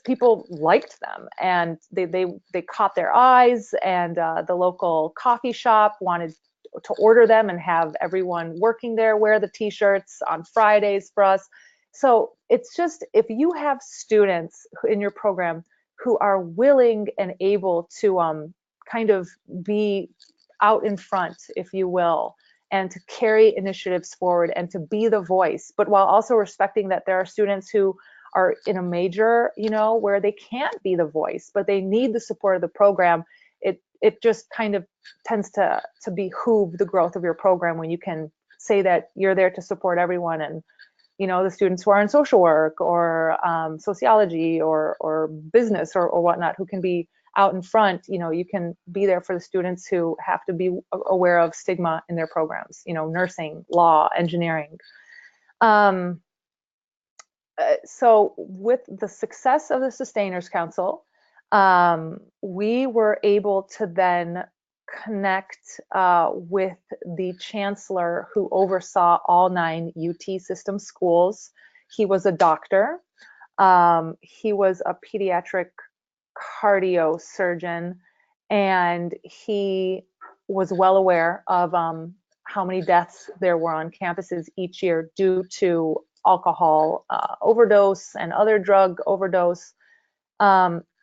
[SPEAKER 3] people liked them, and they caught their eyes, and the local coffee shop wanted to order them and have everyone working there wear the t-shirts on Fridays for us. So it's just, if you have students in your program who are willing and able to kind of be out in front, if you will, and to carry initiatives forward and to be the voice, but while also respecting that there are students who are in a major, where they can't be the voice, but they need the support of the program, it just kind of tends to behoove the growth of your program when you can say that you're there to support everyone. And, the students who are in social work or sociology or business or whatnot, who can be out in front, you can be there for the students who have to be aware of stigma in their programs, nursing, law, engineering. So with the success of the Sustainers Council, we were able to then connect with the chancellor who oversaw all 9 UT system schools. He was a doctor. He was a pediatric cardio surgeon, and he was well aware of how many deaths there were on campuses each year due to alcohol overdose and other drug overdose.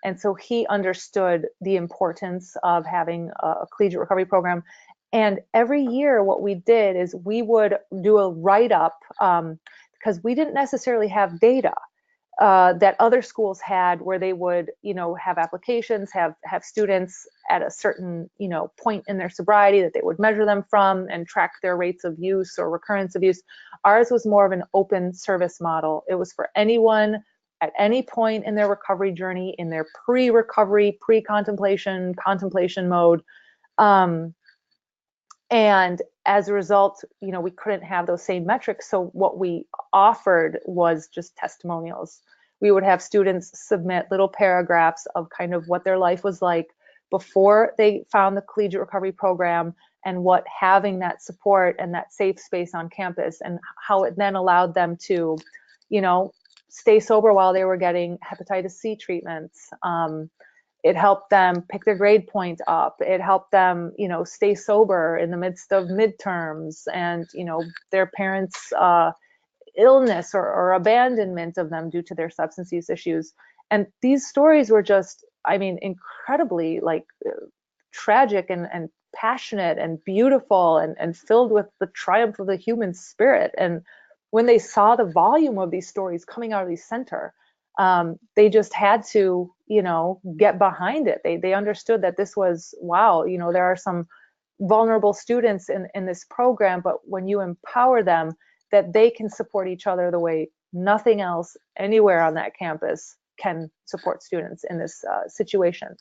[SPEAKER 3] And so he understood the importance of having a collegiate recovery program. And every year what we did is we would do a write-up because we didn't necessarily have data that other schools had, where they would, have applications, have students at a certain, point in their sobriety that they would measure them from and track their rates of use or recurrence of use. Ours was more of an open service model. It was for anyone at any point in their recovery journey, in their pre-recovery, pre-contemplation, contemplation mode. And as a result, we couldn't have those same metrics. So what we offered was just testimonials. We would have students submit little paragraphs of kind of what their life was like before they found the collegiate recovery program, and what having that support and that safe space on campus, and how it then allowed them to, stay sober while they were getting hepatitis C treatments. It helped them pick their grade point up. It helped them, stay sober in the midst of midterms and, their parents' illness or abandonment of them due to their substance use issues. And these stories were just, incredibly tragic and passionate and beautiful and filled with the triumph of the human spirit. And when they saw the volume of these stories coming out of the center, they just had to, get behind it. They understood that this was, wow, there are some vulnerable students in this program, but when you empower them, that they can support each other the way nothing else anywhere on that campus can support students in this situation.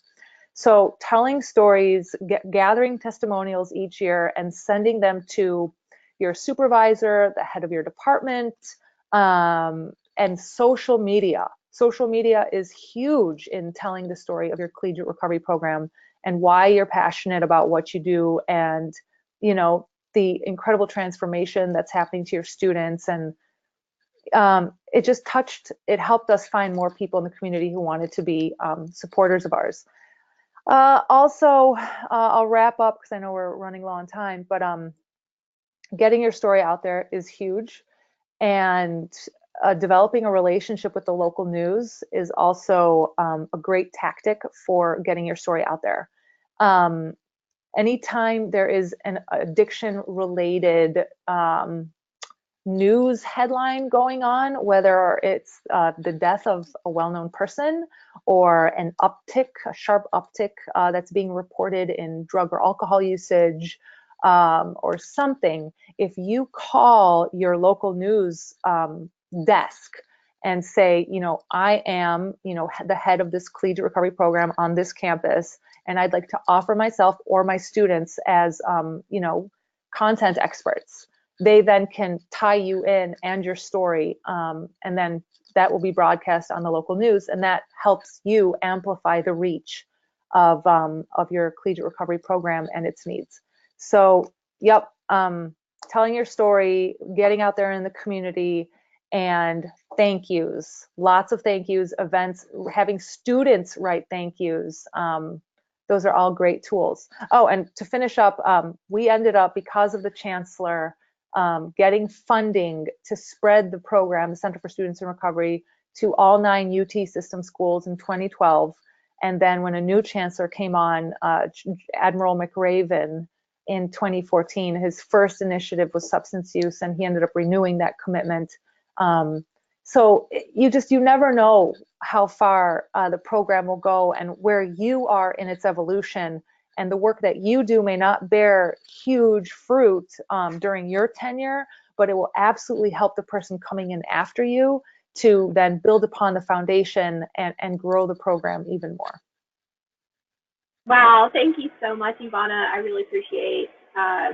[SPEAKER 3] So telling stories, gathering testimonials each year and sending them to your supervisor, the head of your department, and social media. Social media is huge in telling the story of your collegiate recovery program and why you're passionate about what you do, and the incredible transformation that's happening to your students. And it helped us find more people in the community who wanted to be supporters of ours. Also, I'll wrap up because I know we're running low on time, but getting your story out there is huge. And developing a relationship with the local news is also a great tactic for getting your story out there. Anytime there is an addiction-related news headline going on, whether it's the death of a well-known person or a sharp uptick that's being reported in drug or alcohol usage, or something, if you call your local news desk and say, I am, the head of this collegiate recovery program on this campus, and I'd like to offer myself or my students as, content experts. They then can tie you in and your story, and then that will be broadcast on the local news, and that helps you amplify the reach of your collegiate recovery program and its needs. So, yep, telling your story, getting out there in the community, and thank yous, lots of thank yous, events, having students write thank yous. Those are all great tools. Oh, and to finish up, we ended up, because of the chancellor, getting funding to spread the program, the Center for Students in Recovery, to all 9 UT system schools in 2012. And then when a new chancellor came on, Admiral McRaven, in 2014, his first initiative was substance use, and he ended up renewing that commitment. So you never know how far the program will go and where you are in its evolution, and the work that you do may not bear huge fruit during your tenure, but it will absolutely help the person coming in after you to then build upon the foundation and grow the program even more.
[SPEAKER 1] Wow, thank you so much, Ivana. I really appreciate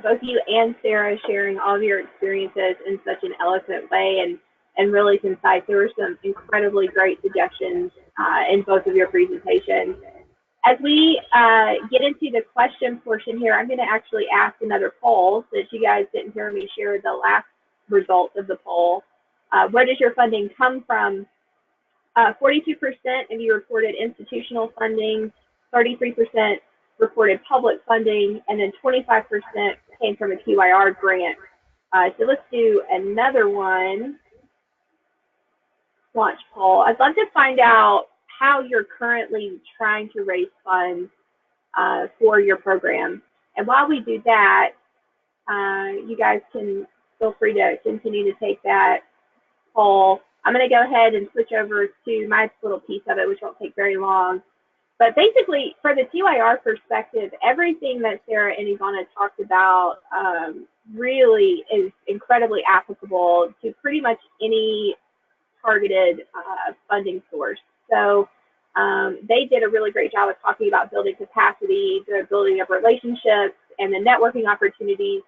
[SPEAKER 1] both you and Sarah sharing all of your experiences in such an eloquent way and really concise. There were some incredibly great suggestions in both of your presentations. As we get into the question portion here, I'm going to actually ask another poll since you guys didn't hear me share the last results of the poll. Where does your funding come from? 42% of you reported institutional funding, 33% reported public funding, and then 25% came from a TYR grant. So let's do another one. Launch poll. I'd love to find out how you're currently trying to raise funds for your program. And while we do that, you guys can feel free to continue to take that poll. I'm going to go ahead and switch over to my little piece of it, which won't take very long. But basically, for the TYR perspective, everything that Sarah and Ivana talked about really is incredibly applicable to pretty much any targeted funding source. So they did a really great job of talking about building capacity, the building of relationships, and the networking opportunities.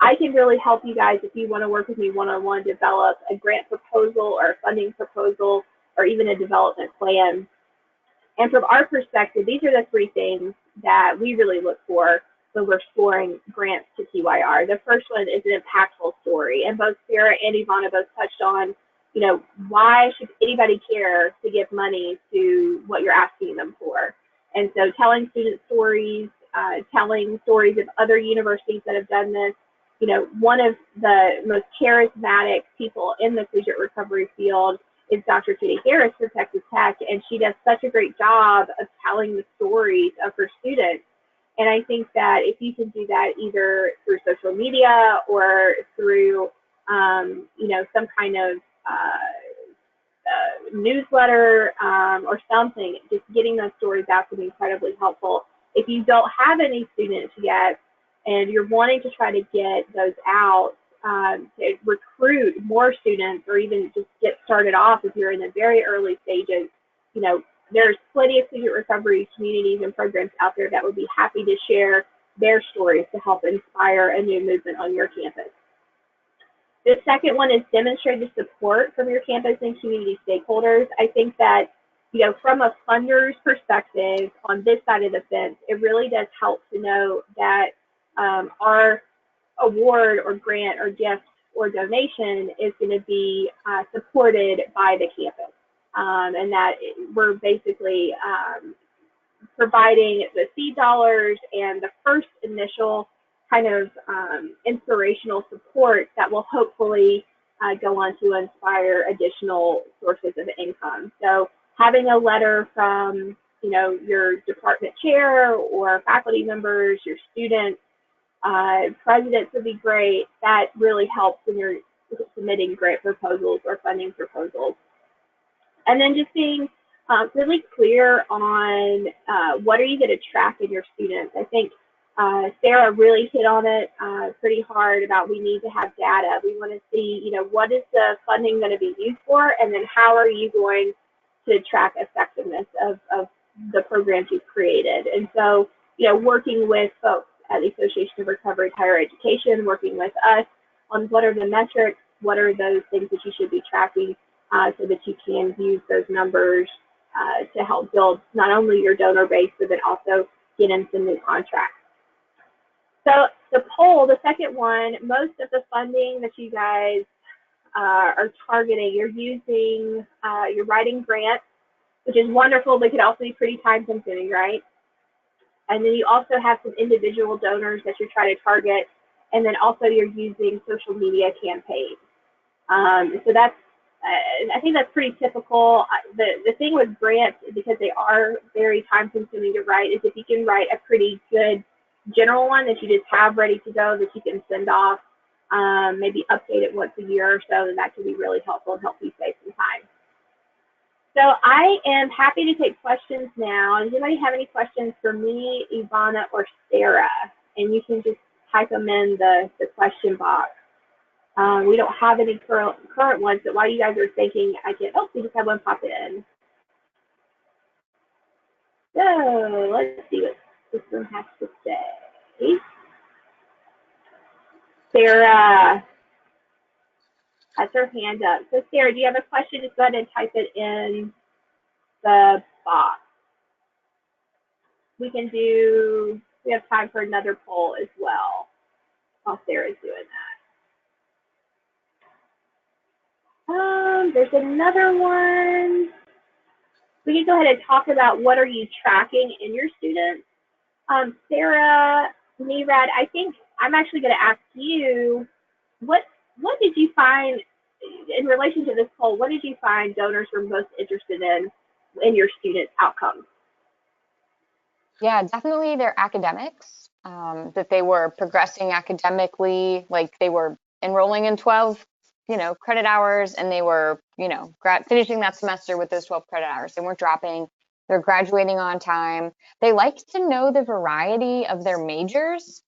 [SPEAKER 1] I can really help you guys if you want to work with me one-on-one, develop a grant proposal or a funding proposal or even a development plan. And from our perspective, these are the three things that we really look for when we're scoring grants to TYR. The first one is an impactful story, and both Sarah and Ivana both touched on, you know, why should anybody care to give money to what you're asking them for? And so telling student stories, telling stories of other universities that have done this. You know, one of the most charismatic people in the collegiate recovery field is Dr. Judy Harris from Texas Tech, and she does such a great job of telling the stories of her students. And I think that if you can do that either through social media or through, you know, some kind of newsletter or something, just getting those stories out can be incredibly helpful. If you don't have any students yet and you're wanting to try to get those out, to recruit more students or even just get started off if you're in the very early stages, you know, there's plenty of collegiate recovery communities and programs out there that would be happy to share their stories to help inspire a new movement on your campus. The second one is demonstrated support from your campus and community stakeholders. I think that, you know, from a funder's perspective on this side of the fence, it really does help to know that our award or grant or gift or donation is going to be supported by the campus, and that we're basically providing the seed dollars and the first initial kind of inspirational support that will hopefully go on to inspire additional sources of income. So having a letter from, you know, your department chair or faculty members, your students, presidents would be great. That really helps when you're submitting grant proposals or funding proposals. And then just being really clear on what are you going to track in your students. I think Sarah really hit on it pretty hard about we need to have data. We want to see, you know, what is the funding going to be used for, and then how are you going to track effectiveness of the programs you've created. And so, you know, working with folks at the Association of Recovery Higher Education, working with us on what are the metrics, what are those things that you should be tracking so that you can use those numbers to help build not only your donor base, but then also get in some new contracts. So the poll, the second one, most of the funding that you guys are targeting, you're using, you're writing grants, which is wonderful, but could also be pretty time consuming, right? And then you also have some individual donors that you're trying to target, and then also you're using social media campaigns. So that's, I think that's pretty typical. The thing with grants, because they are very time consuming to write, is if you can write a pretty good general one that you just have ready to go that you can send off, maybe update it once a year or so, then that can be really helpful and help you save some time. So I am happy to take questions now. Does anybody have any questions for me, Ivana, or Sarah? And you can just type them in the question box. We don't have any current ones, but while you guys are thinking, I can, oh, we just have one pop in. So let's see what this one has to say. Sarah has her hand up. So Sarah, do you have a question? Just go ahead and type it in the box. we have time for another poll as well while Sarah's doing that. There's another one. We can go ahead and talk about what are you tracking in your students. Sarah, Nerad, I think I'm actually going to ask you, what did you find in relation to this poll? What did you find donors were most interested in your students' outcomes?
[SPEAKER 2] Yeah, definitely their academics, that they were progressing academically, like they were enrolling in 12, credit hours, and they were, finishing that semester with those 12 credit hours. They weren't dropping. They're graduating on time. They like to know the variety of their majors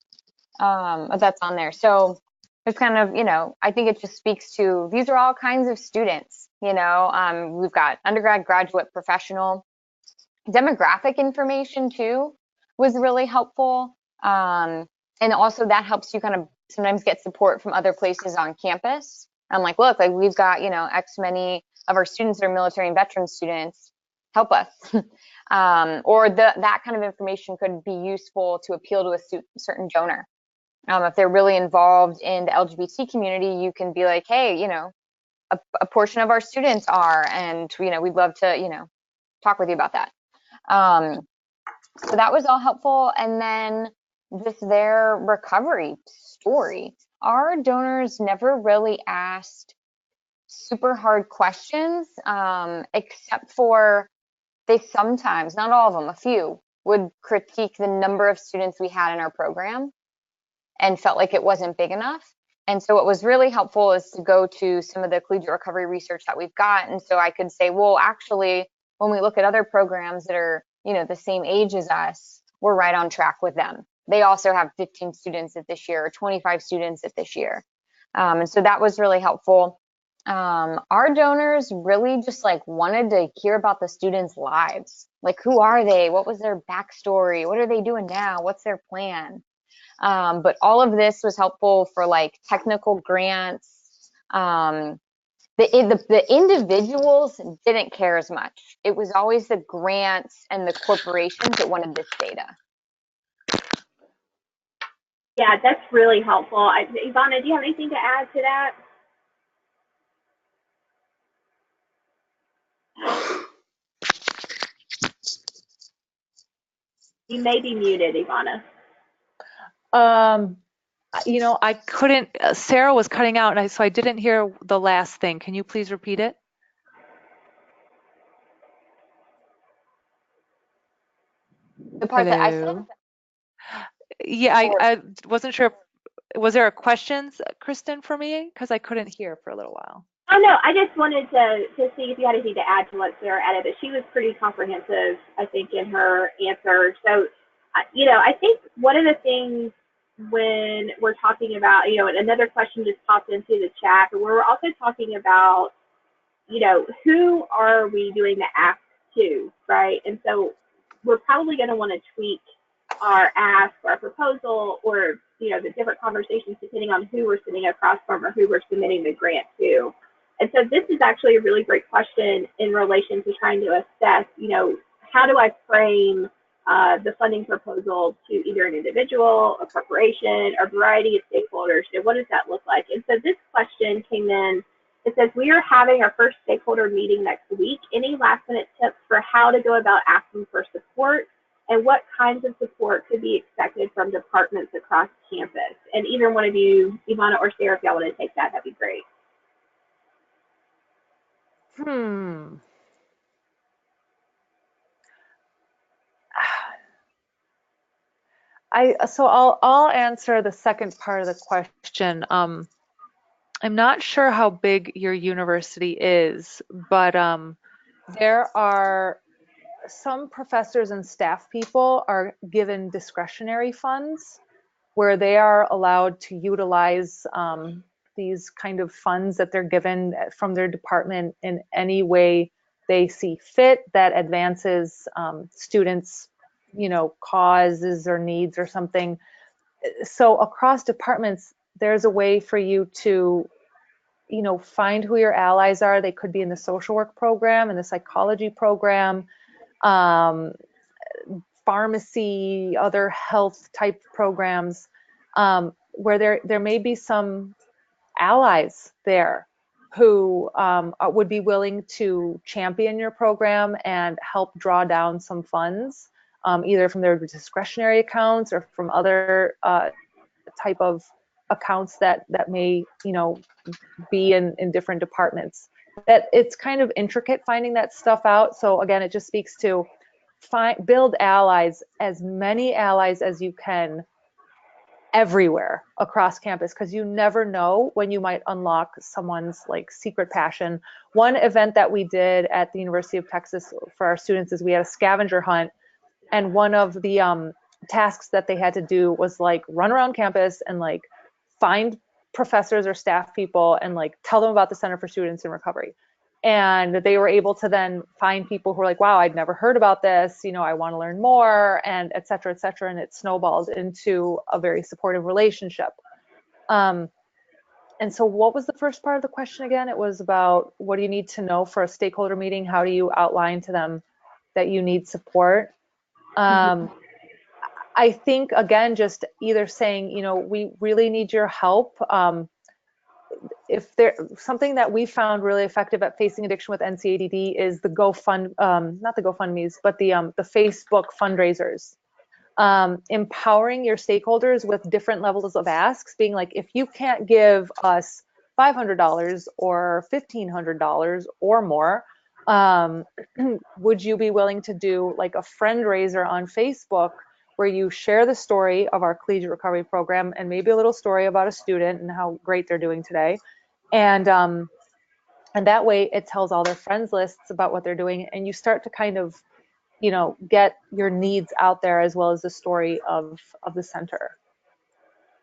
[SPEAKER 2] that's on there. So it's kind of, I think it just speaks to, these are all kinds of students, we've got undergrad, graduate, professional. Demographic information too was really helpful. And also that helps you kind of sometimes get support from other places on campus. I'm like, look, like we've got, X many of our students are military and veteran students, help us. Or that kind of information could be useful to appeal to a certain donor. If they're really involved in the LGBT community, you can be like, hey, a portion of our students are, and, we'd love to, talk with you about that. So that was all helpful. And then just their recovery story. Our donors never really asked super hard questions, except for they sometimes, not all of them, a few, would critique the number of students we had in our program and felt like it wasn't big enough. And so what was really helpful is to go to some of the collegiate recovery research that we've got. And so I could say, well, actually, when we look at other programs that are, the same age as us, we're right on track with them. They also have 15 students at this year or 25 students at this year. And so that was really helpful. Our donors really just like wanted to hear about the students' lives. Like, who are they? What was their backstory? What are they doing now? What's their plan? But all of this was helpful for like technical grants. The individuals didn't care as much. It was always the grants and the corporations that wanted this data.
[SPEAKER 1] Yeah, that's really helpful. Ivana, do you have anything to add to that? You may be muted, Ivana.
[SPEAKER 3] I couldn't, Sarah was cutting out, and so I didn't hear the last thing. Can you please repeat it?
[SPEAKER 2] The part that I said?
[SPEAKER 3] Hello? Yeah, I wasn't sure. Was there a questions, Kristen, for me? Because I couldn't hear for a little while.
[SPEAKER 1] Oh, no, I just wanted to see if you had anything to add to what Sarah added, but she was pretty comprehensive, I think, in her answer. So, I think one of the things when we're talking about, and another question just popped into the chat, but we're also talking about, who are we doing the ask to, right? And so we're probably going to want to tweak our ask, our proposal, or, the different conversations depending on who we're sitting across from or who we're submitting the grant to. And so this is actually a really great question in relation to trying to assess, how do I frame the funding proposal to either an individual, a corporation, or a variety of stakeholders? What does that look like? And so this question came in. It says, we are having our first stakeholder meeting next week. Any last minute tips for how to go about asking for support, and what kinds of support could be expected from departments across campus? And either one of you, Ivana or Sarah, if y'all want to take that, that'd be great.
[SPEAKER 3] So I'll answer the second part of the question. I'm not sure how big your university is, but there are some professors and staff people are given discretionary funds where they are allowed to utilize these kind of funds that they're given from their department in any way they see fit that advances students, causes or needs or something. So across departments, there's a way for you to, find who your allies are. They could be in the social work program, in the psychology program. pharmacy, other health type programs, where there may be some allies there who would be willing to champion your program and help draw down some funds, either from their discretionary accounts or from other type of accounts that may, you know, be in different departments. That it's kind of intricate finding that stuff out. So again, it just speaks to build allies, as many allies as you can, everywhere across campus, because you never know when you might unlock someone's like secret passion. One event that we did at the University of Texas for our students is we had a scavenger hunt, and one of the tasks that they had to do was like run around campus and like find professors or staff people and like tell them about the Center for Students in Recovery. And they were able to then find people who were like, wow, I'd never heard about this, you know, I want to learn more, and et cetera, et cetera. And it snowballed into a very supportive relationship. And so what was the first part of the question again? It was about, what do you need to know for a stakeholder meeting? How do you outline to them that you need support? I think, again, just either saying, you know, we really need your help. If there something that we found really effective at facing addiction with NCADD is the not the GoFundMe's, but the Facebook fundraisers. Empowering your stakeholders with different levels of asks, being like, if you can't give us $500 or $1,500 or more, would you be willing to do like a friend-raiser on Facebook where you share the story of our Collegiate Recovery Program and maybe a little story about a student and how great they're doing today. And that way it tells all their friends lists about what they're doing, and you start to kind of, you know, get your needs out there as well as the story of the center.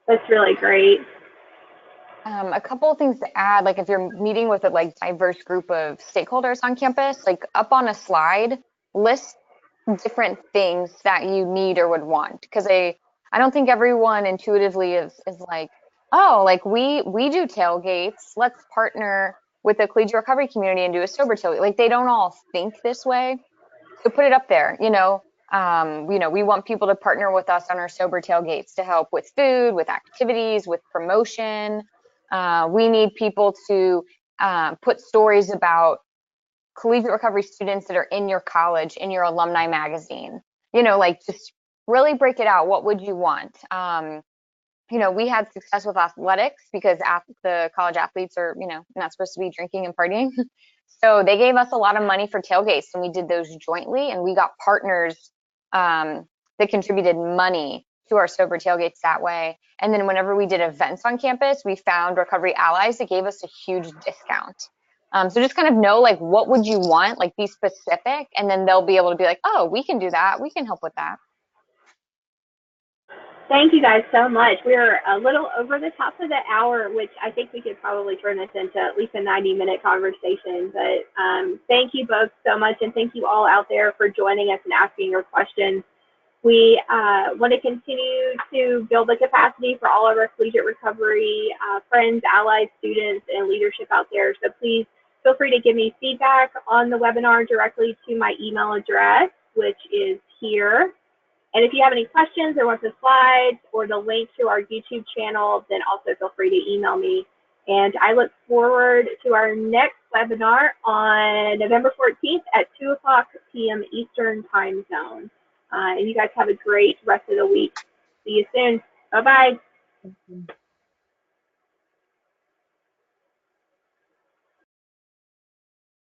[SPEAKER 1] That's really great.
[SPEAKER 2] A couple of things to add, like if you're meeting with a like diverse group of stakeholders on campus, like up on a slide, list different things that you need or would want, because I don't think everyone intuitively is like, oh, like we do tailgates, let's partner with the collegiate recovery community and do a sober tailgate. Like they don't all think this way. So put it up there, you know, we want people to partner with us on our sober tailgates to help with food, with activities, with promotion. We need people to put stories about collegiate recovery students that are in your college, in your alumni magazine, you know, like just really break it out. What would you want? You know, we had success with athletics because the college athletes are, you know, not supposed to be drinking and partying. So they gave us a lot of money for tailgates, and we did those jointly, and we got partners that contributed money to our sober tailgates that way. And then whenever we did events on campus, we found recovery allies that gave us a huge discount. So just kind of know, like, what would you want? Like, be specific, and then they'll be able to be like, oh, we can do that. We can help with that.
[SPEAKER 1] Thank you guys so much. We're a little over the top of the hour, which I think we could probably turn this into at least a 90-minute conversation. But thank you both so much, and thank you all out there for joining us and asking your questions. We want to continue to build the capacity for all of our collegiate recovery friends, allies, students, and leadership out there. So please feel free to give me feedback on the webinar directly to my email address, which is here. And if you have any questions or want the slides or the link to our YouTube channel, then also feel free to email me. And I look forward to our next webinar on November 14th at 2:00 p.m. Eastern Time Zone. And you guys have a great rest of the week. See you soon. Bye-bye.